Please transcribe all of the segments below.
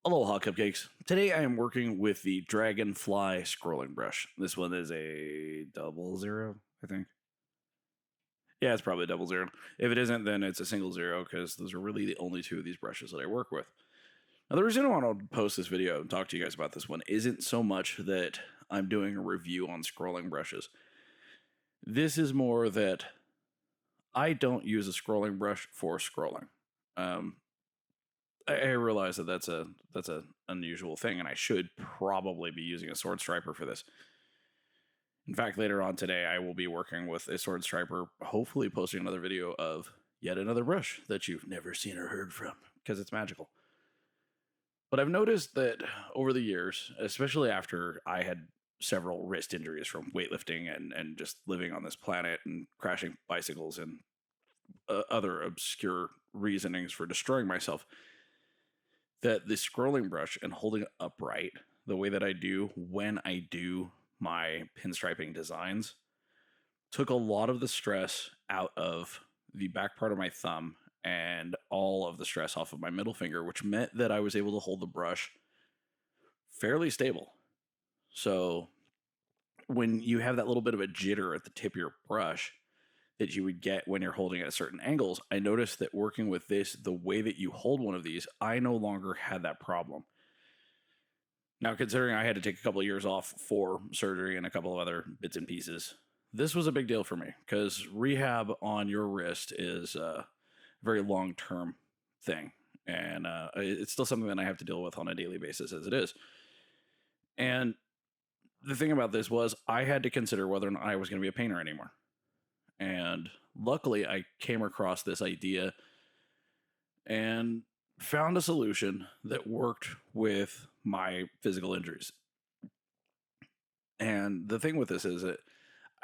Aloha Cupcakes. Today I am working with the Dragonfly scrolling brush. This one is a 00, I think. Yeah, it's probably a 00. If it isn't, then it's a single zero because those are really the only two of these brushes that I work with. Now, the reason I want to post this video and talk to you guys about this one isn't so much that I'm doing a review on scrolling brushes. This is more that I don't use a scrolling brush for scrolling. I realize that that's an unusual thing, and I should probably be using a sword striper for this. In fact, later on today, I will be working with a sword striper, hopefully posting another video of yet another brush that you've never seen or heard from, because it's magical. But I've noticed that over the years, especially after I had several wrist injuries from weightlifting and just living on this planet and crashing bicycles and other obscure reasonings for destroying myself, that the scrolling brush and holding it upright the way that I do when I do my pinstriping designs took a lot of the stress out of the back part of my thumb and all of the stress off of my middle finger, which meant that I was able to hold the brush fairly stable. So when you have that little bit of a jitter at the tip of your brush that you would get when you're holding at certain angles, I noticed that working with this, the way that you hold one of these, I no longer had that problem. Now, considering I had to take a couple of years off for surgery and a couple of other bits and pieces, this was a big deal for me because rehab on your wrist is a very long-term thing. And it's still something that I have to deal with on a daily basis as it is. And the thing about this was I had to consider whether or not I was going to be a painter anymore. And luckily, I came across this idea and found a solution that worked with my physical injuries. And the thing with this is that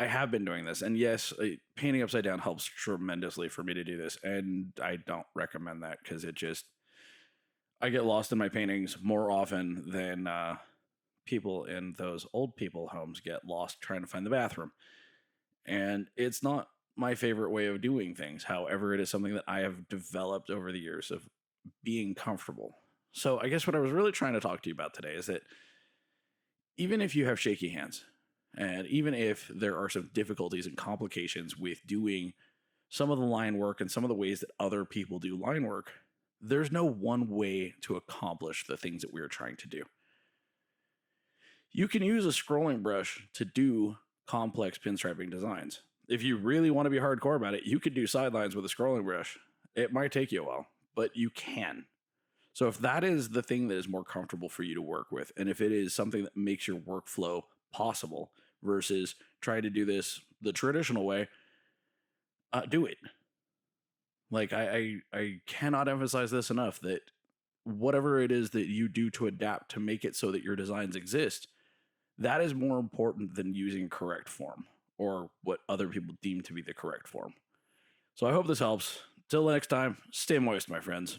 I have been doing this. And yes, painting upside down helps tremendously for me to do this. And I don't recommend that because I get lost in my paintings more often than people in those old people homes get lost trying to find the bathroom. And it's not my favorite way of doing things. However, it is something that I have developed over the years of being comfortable. So I guess what I was really trying to talk to you about today is that even if you have shaky hands, and even if there are some difficulties and complications with doing some of the line work and some of the ways that other people do line work, there's no one way to accomplish the things that we are trying to do. You can use a scrolling brush to do complex pinstriping designs. If you really want to be hardcore about it, you could do sidelines with a scrolling brush. It might take you a while, but you can. So if that is the thing that is more comfortable for you to work with, and if it is something that makes your workflow possible versus trying to do this the traditional way, do it. Like I cannot emphasize this enough that whatever it is that you do to adapt to make it so that your designs exist, that is more important than using correct form or what other people deem to be the correct form. So I hope this helps. Till next time, stay moist, my friends.